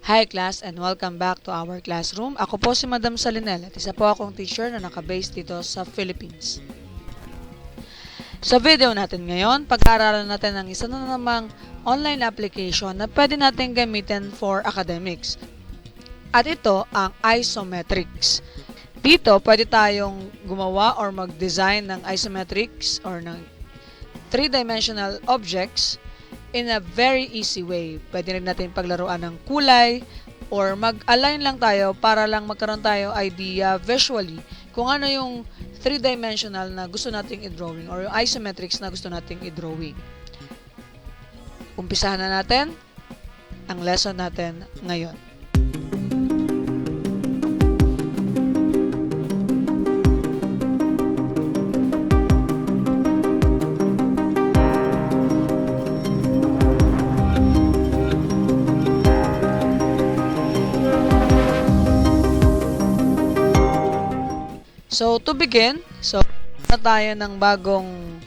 Hi class and welcome back to our classroom. Ako po si Madam Salinel at isa po akong teacher na nakabase dito sa Philippines. Sa video natin ngayon, pag-aaralan natin ang isa na namang online application na pwede natin gamitin for academics. At ito ang isometrics. Dito, pwede tayong gumawa or mag-design ng isometrics or ng three-dimensional objects in a very easy way. Pwede rin natin paglaruan ng kulay or mag-align lang tayo para lang magkaroon tayo idea visually kung ano yung three-dimensional na gusto nating i-drawing or yung isometrics na gusto nating i-drawing. Umpisahan na natin ang lesson natin ngayon. So, to begin, na tayo ng bagong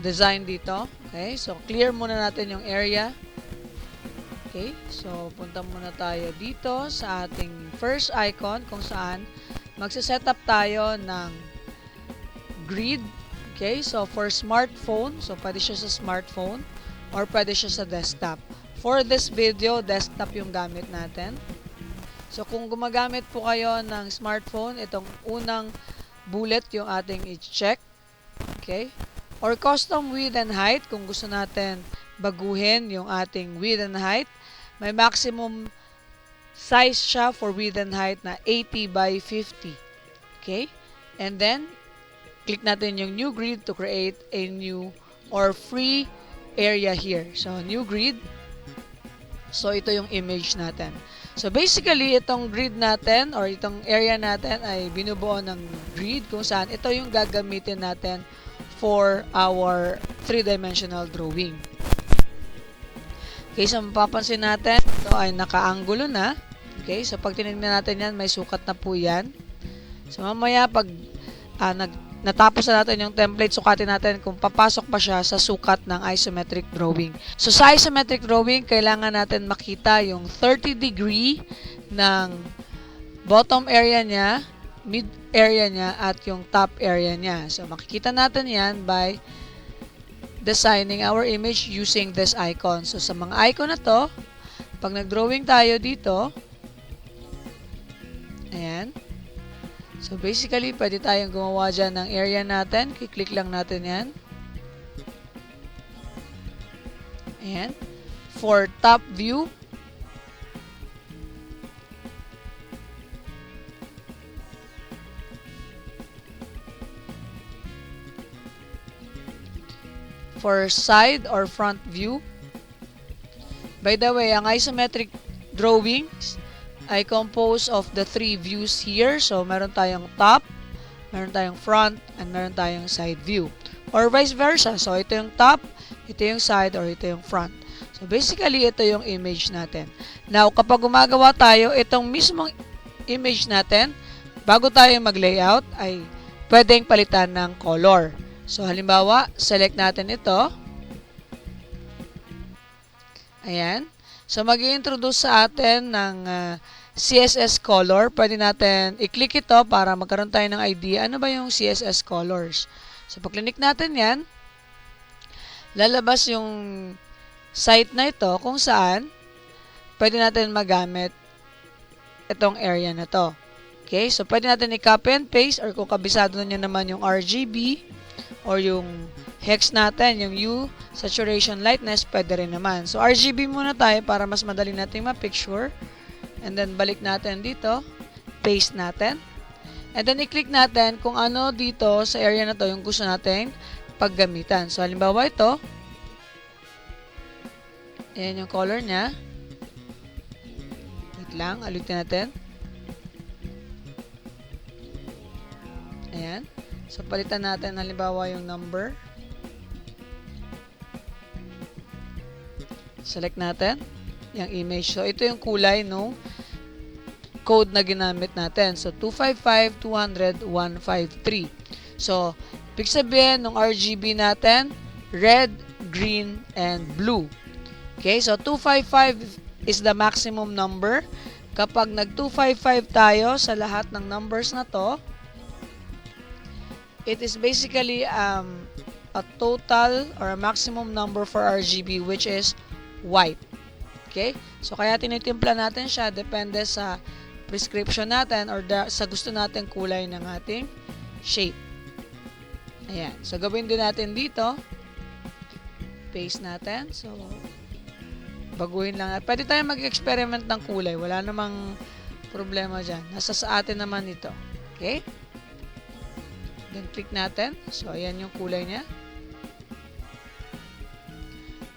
design dito. Okay, so clear muna natin yung area. Okay, so punta muna tayo dito sa ating first icon kung saan magse-setup tayo ng grid. Okay, so for smartphone, so pwede siya sa smartphone or pwede siya sa desktop. For this video, desktop yung gamit natin. So, kung gumagamit po kayo ng smartphone, itong unang bullet yung ating i-check. Okay? Or custom width and height, kung gusto natin baguhin yung ating width and height. May maximum size siya for width and height na 80 by 50. Okay? And then, click natin yung new grid to create a new or free area here. So, new grid. So, ito yung image natin. So, basically, itong grid natin or itong area natin ay binubuo ng grid kung saan ito yung gagamitin natin for our three-dimensional drawing. Okay, so mapapansin natin, ito ay naka-angulo na. Okay, so pag tinignan natin yan, may sukat na po yan. So, mamaya pag natapos na natin yung template, sukatin natin kung papasok pa siya sa sukat ng isometric drawing. So, sa isometric drawing, kailangan natin makita yung 30 degree ng bottom area niya, mid area niya, at yung top area niya. So, makikita natin yan by designing our image using this icon. So, sa mga icon na to, pag nag-drawing tayo dito, ayan. So, basically, pwede tayong gumawa dyan ng area natin. Kiklik lang natin yan. Ayan. For top view, for side or front view. By the way, ang isometric drawings ay composed of the three views here. So, meron tayong top, meron tayong front, and meron tayong side view. Or vice versa. So, ito yung top, ito yung side, or ito yung front. So, basically, ito yung image natin. Now, kapag gumagawa tayo, itong mismong image natin, bago tayo mag-layout, ay pwedeng palitan ng color. So, halimbawa, select natin ito. Ayan. So, mag-i-introduce sa atin ng CSS color. Pwede natin i-click ito para magkaroon tayo ng idea ano ba yung CSS colors. So, pag-click natin yan, lalabas yung site na ito kung saan pwede natin magamit itong area na to. Okay? So, pwede natin i-copy and paste or kung kabisado na nyo naman yung RGB or yung hex natin, yung hue, saturation, lightness, pwede rin naman. So, RGB muna tayo para mas madali natin ma-picture. And then, balik natin dito. Paste natin. And then, i-click natin kung ano dito sa area na to yung gusto nating paggamitan. So, halimbawa ito. Ayan yung color niya. Wait lang, ulitin natin. Ayan. So, palitan natin halimbawa yung number. Select natin yung image. So, ito yung kulay no code na ginamit natin. So, 255-200-153. So, ibig sabihin, ng RGB natin, red, green, and blue. Okay, so 255 is the maximum number. Kapag nag 255 tayo sa lahat ng numbers na to, it is basically a total or a maximum number for RGB, which is white. Okay? So, kaya tinitimpla natin siya depende sa prescription natin or sa gusto natin kulay ng ating shape. Ayan. So, gawin din natin dito. Paste natin. So, baguhin lang. Pwede tayo mag-experiment ng kulay. Wala namang problema dyan. Nasa sa atin naman ito. Okay? Then, click natin. So, ayan yung kulay niya.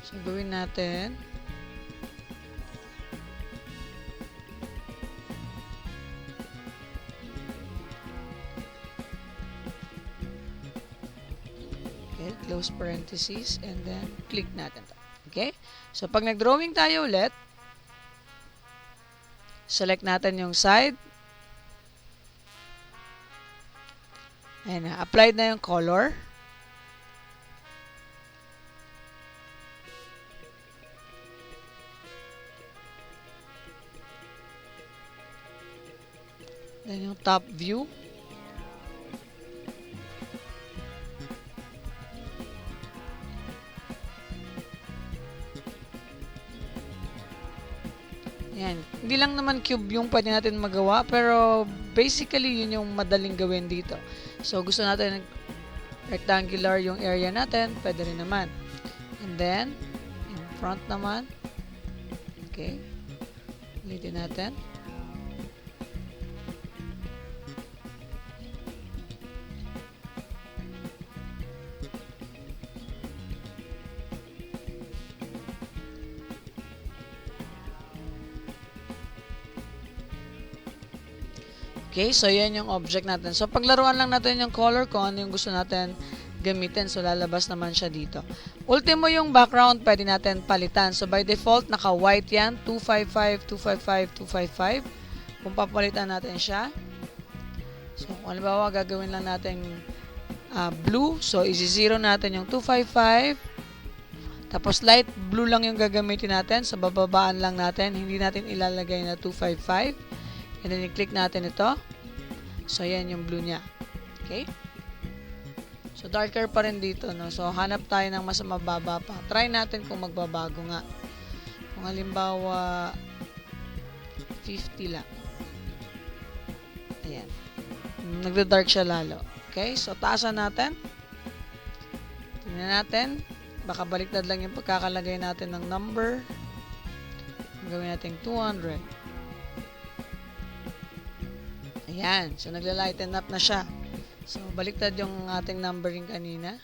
So, gawin natin. Okay, close parentheses and then click natin to. Okay? So, pag nag-drawing tayo ulit, select natin yung side. Ayan na. Applied na yung color. Then yung top view. Yan. Hindi lang naman cube yung pwede natin magawa, pero basically yun yung madaling gawin dito. So, gusto natin rectangular yung area natin, pwede rin naman. And then, in front naman. Okay. Ulitin natin. Okay, so yan yung object natin. So, paglaruan lang natin yung color kung ano yung gusto natin gamitin. So, lalabas naman siya dito. Ultimo yung background, pwede natin palitan. So, by default, naka-white yan. 255, 255, 255. Kung papalitan natin siya. So, kung halimbawa, gagawin lang natin blue. So, isi-zero natin yung 255. Tapos, light blue lang yung gagamitin natin. Sa bababaan lang natin. Hindi natin ilalagay na 255. And then, i-click natin ito. So, yan yung blue niya. Okay? So, darker pa rin dito, no? So, hanap tayo ng mas mababa pa. Try natin kung magbabago nga. Kung halimbawa, 50 lang. Ayan. Nagda-dark siya lalo. Okay? So, taasan natin. Tingnan natin. Baka baliktad lang yung pagkakalagay natin ng number. Gawin natin 200. Ayan. So, nagla-lighten up na siya. So, baliktad yung ating numbering kanina.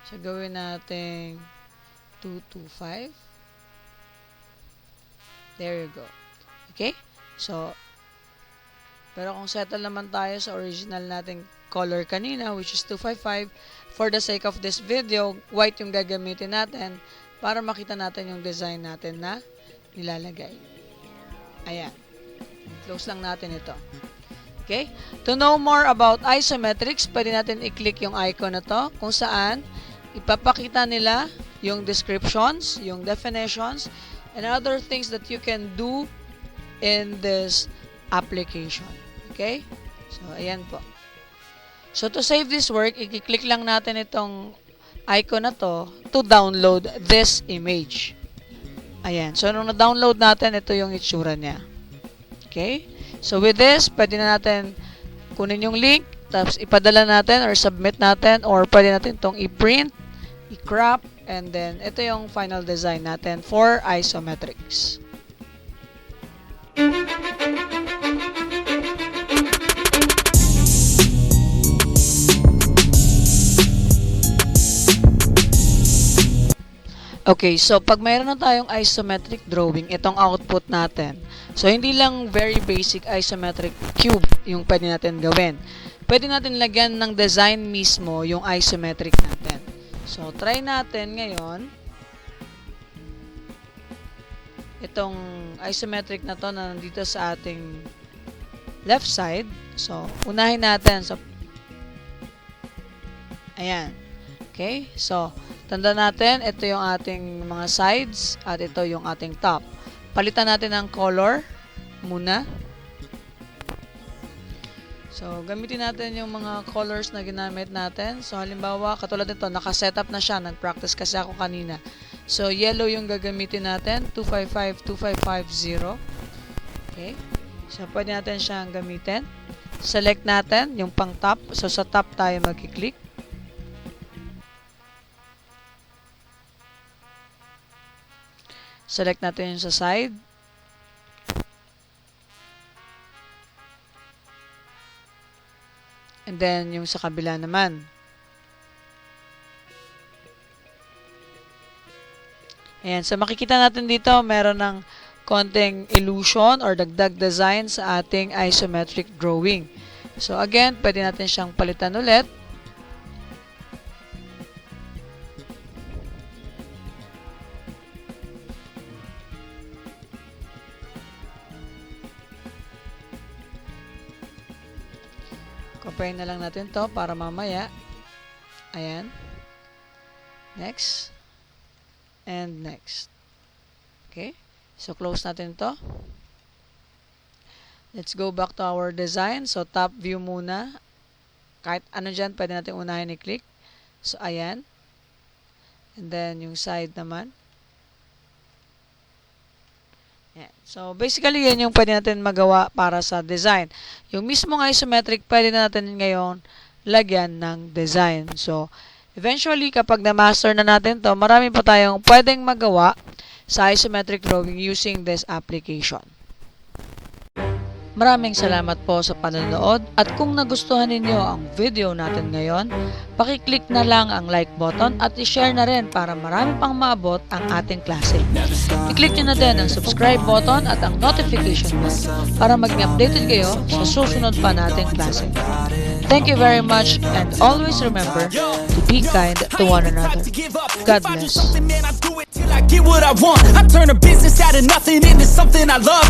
So, gawin natin 225. There you go. Okay? So, pero kung settle naman tayo sa original nating color kanina, which is 255, for the sake of this video, white yung gagamitin natin para makita natin yung design natin na nilalagay. Ayan. Close lang natin ito. Okay? To know more about isometrics, pwede natin i-click yung icon na to kung saan ipapakita nila yung descriptions, yung definitions, and other things that you can do in this application. Okay? So, ayan po. So, to save this work, i-click lang natin itong icon na to download this image. Ayan. So, nung na-download natin, ito yung itsura niya. Okay? So, with this, pwede na natin kunin yung link, tapos ipadala natin or submit natin, or pwede natin itong i-print, i-crop, and then ito yung final design natin for isometrics. Okay, so pag mayroon na tayong isometric drawing, itong output natin. So, hindi lang very basic isometric cube yung pwede natin gawin. Pwede natin lagyan ng design mismo yung isometric natin. So, try natin ngayon itong isometric na to na nandito sa ating left side. So, unahin natin. So, ayan. Okay? So, Tanda natin, ito yung ating mga sides at ito yung ating top. Palitan natin ang color muna. So, gamitin natin yung mga colors na ginamit natin. So, halimbawa, katulad nito, nakasetup na siya. Nag-practice kasi ako kanina. So, yellow yung gagamitin natin. 255, 2550. Okay. So, pwede natin siyang gamitin. Select natin yung pang top. So, sa top tayo mag-click. Select natin yung sa side. And then, yung sa kabila naman. Ayan. So, makikita natin dito, meron ng konting illusion or dagdag design sa ating isometric drawing. So, again, pwede natin siyang palitan ulit. Compare na lang natin to para mamaya. Ayan. Next. And next. Okay. So, close natin to. Let's go back to our design. So, top view muna. Kahit ano dyan, pwede natin unahin i-click. So, ayan. And then, yung side naman. Ayan. So, basically, yan yung pwede natin magawa para sa design. Yung mismong isometric, pwede natin ngayon lagyan ng design. So, eventually, kapag na-master na natin to, marami pa tayong pwedeng magawa sa isometric drawing using this application. Maraming salamat po sa panonood at kung nagustuhan ninyo ang video natin ngayon, pakiclick na lang ang like button at i-share na rin para marami pang maabot ang ating klase. I-click nyo na din ang subscribe button at ang notification bell para maging updated kayo sa susunod pa nating klase. Thank you very much and always remember to be kind to one another. God bless. I get what I want. I turn a business out of nothing into something I love.